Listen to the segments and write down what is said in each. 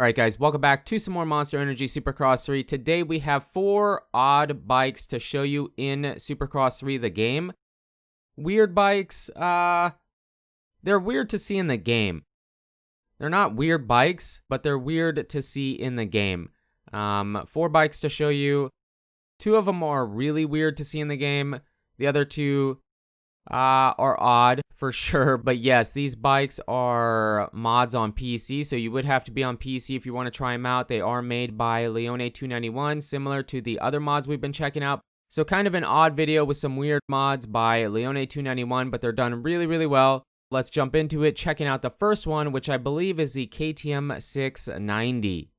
Alright guys, welcome back to some more Monster Energy Supercross 3. Today we have 4 odd bikes to show you in Supercross 3, the game. Weird bikes, they're weird to see in the game. They're not weird bikes, but they're weird to see in the game. 4 bikes to show you. 2 of them are really weird to see in the game. The other 2 are odd for sure, but yes, these bikes are mods on PC, so you would have to be on PC if you want to try them out. They are made by Leone 291, similar to the other mods we've been checking out. So kind of an odd video with some weird mods by Leone 291, but they're done really, really well. Let's jump into it, checking out the first one, which I believe is the KTM 690.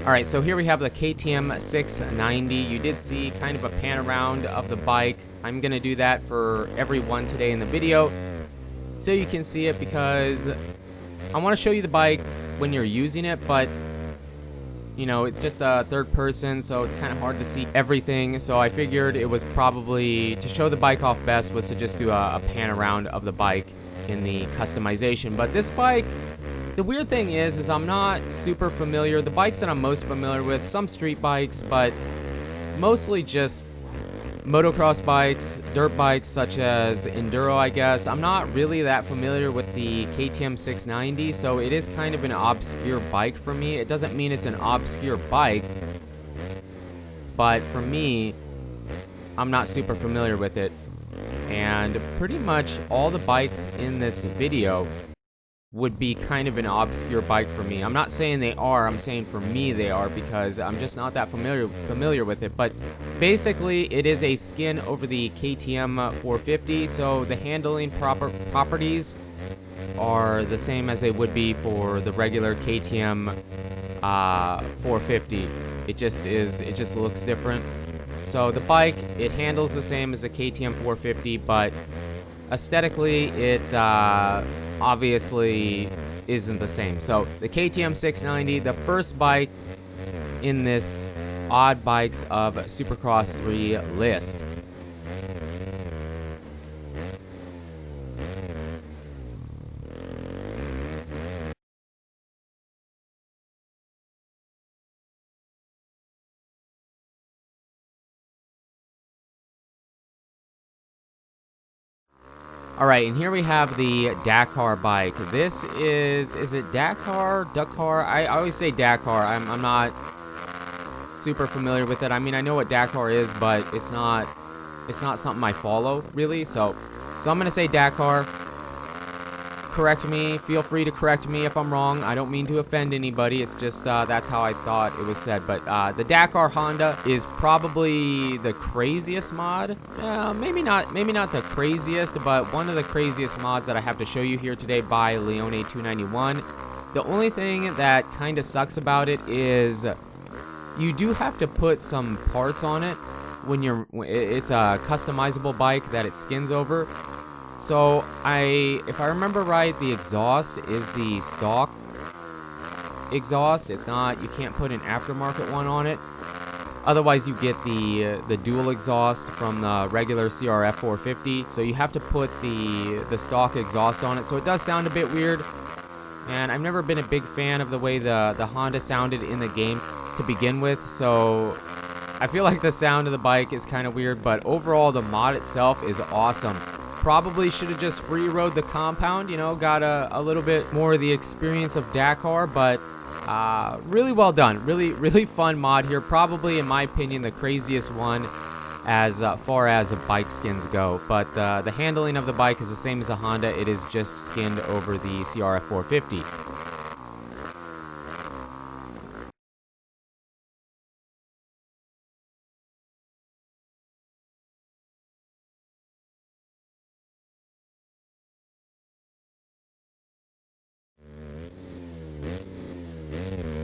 Alright, so here we have the KTM 690. You did see kind of a pan around of the bike. I'm going to do that for every one today in the video, so you can see it, because I want to show you the bike when you're using it, but you know, it's just a third person, so it's kind of hard to see everything. So I figured it was probably, to show the bike off best, was to just do a pan around of the bike in the customization. But this bike, the weird thing is I'm not super familiar. The bikes that I'm most familiar with, some street bikes, but mostly just motocross bikes, dirt bikes such as enduro, I guess. I'm not really that familiar with the KTM 690, so it is kind of an obscure bike for me. It doesn't mean it's an obscure bike, but for me, I'm not super familiar with it. And pretty much all the bikes in this video would be kind of an obscure bike for me. I'm not saying they are, I'm saying for me they are, because I'm just not that familiar with it. But basically, it is a skin over the KTM 450, so the handling properties are the same as they would be for the regular KTM 450. It just looks different. So the bike, it handles the same as the KTM 450, but aesthetically, it obviously isn't the same. So the KTM 690, the first bike in this odd bikes of Supercross 3 list. Alright, and here we have the Dakar bike. This is it Dakar? I always say Dakar. I'm not super familiar with it. I mean, I know what Dakar is, but it's not something I follow, really. So I'm going to say Dakar. Correct me. Feel free to correct me if I'm wrong. I don't mean to offend anybody. It's just that's how I thought it was said. But the Dakar Honda is probably the craziest mod. Maybe not the craziest, but one of the craziest mods that I have to show you here today by Leone 291. The only thing that kind of sucks about it is you do have to put some parts on it when it's a customizable bike that it skins over. So if I remember right, the exhaust is the stock exhaust. It's not, you can't put an aftermarket one on it. Otherwise, you get the dual exhaust from the regular CRF 450. So you have to put the stock exhaust on it. So it does sound a bit weird. And I've never been a big fan of the way the Honda sounded in the game to begin with. So I feel like the sound of the bike is kind of weird. But overall, the mod itself is awesome. Probably should have just free rode the compound, you know, got a little bit more of the experience of Dakar, but really well done. Really fun mod here. Probably, in my opinion, the craziest one as far as bike skins go. But the handling of the bike is the same as a Honda. It is just skinned over the CRF 450.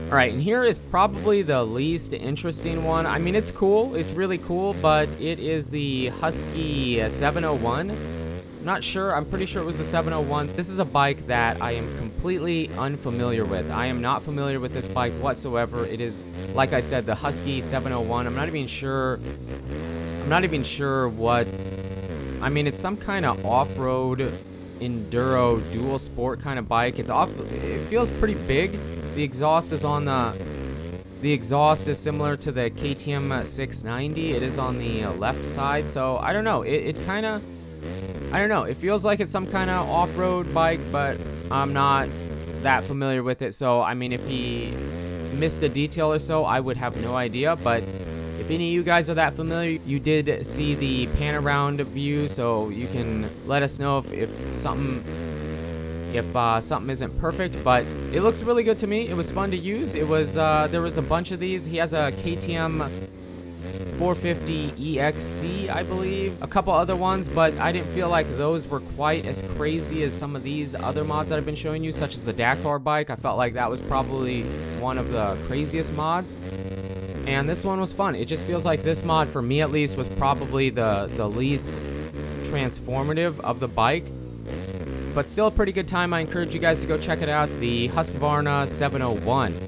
Alright, and here is probably the least interesting one. I mean, it's cool. It's really cool, but it is the Husky 701. not sure. I'm pretty sure it was the 701. This is a bike that I am completely unfamiliar with. I am not familiar with this bike whatsoever. It is, like I said, the Husky 701. I'm not even sure what, I mean, it's some kind of off-road enduro dual sport kind of bike. It feels pretty big. The exhaust is similar to the KTM 690. It is on the left side, so I don't know. It kind of, I don't know. It feels like it's some kind of off-road bike, but I'm not that familiar with it. So, I mean, if he missed a detail or so, I would have no idea. But if any of you guys are that familiar, you did see the pan-around view, so you can let us know if something isn't perfect. But it looks really good to me. It was fun to use. It was there was a bunch of these. He has a KTM 450 EXC, I believe, a couple other ones, but I didn't feel like those were quite as crazy as some of these other mods that I've been showing you, such as the Dakar bike. I felt like that was probably one of the craziest mods, and this one was fun. It just feels like this mod, for me at least, was probably the least transformative of the bike, but still a pretty good time. I encourage you guys to go check it out, the Husqvarna 701.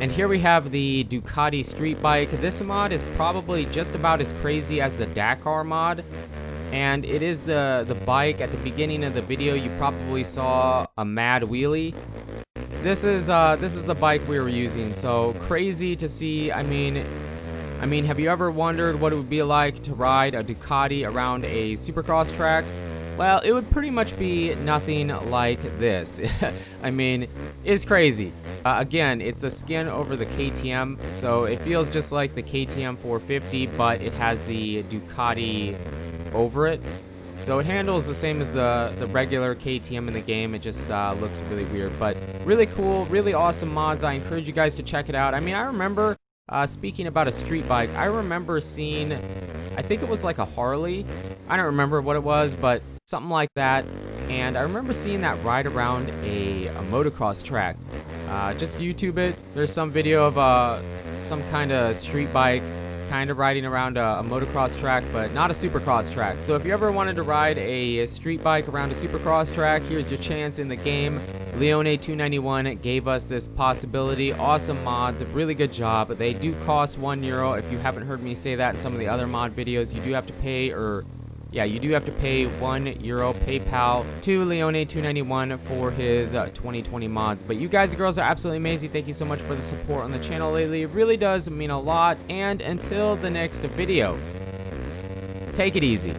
And here we have the Ducati street bike. This mod is probably just about as crazy as the Dakar mod. And it is the bike at the beginning of the video. You probably saw a mad wheelie. This is the bike we were using. So crazy to see. I mean, have you ever wondered what it would be like to ride a Ducati around a Supercross track? Well, it would pretty much be nothing like this. I mean, it's crazy. Again, it's a skin over the KTM, so it feels just like the KTM 450, but it has the Ducati over it. So it handles the same as the regular KTM in the game. It just looks really weird, but really cool, really awesome mods. I encourage you guys to check it out. I mean, I remember, speaking about a street bike, I remember seeing, I think it was like a Harley. I don't remember what it was, but something like that. And I remember seeing that ride around a motocross track. Just YouTube it. There's some video of some kind of street bike kind of riding around a motocross track, but not a supercross track. So if you ever wanted to ride a street bike around a supercross track, here's your chance in the game. Leone 291 gave us this possibility. Awesome mods, really good job. They do cost €1. If you haven't heard me say that in some of the other mod videos, you do have to pay, you do have to pay €1 PayPal to Leone 291 for his 2020 mods. But you guys and girls are absolutely amazing. Thank you so much for the support on the channel lately. It really does mean a lot. And until the next video, take it easy.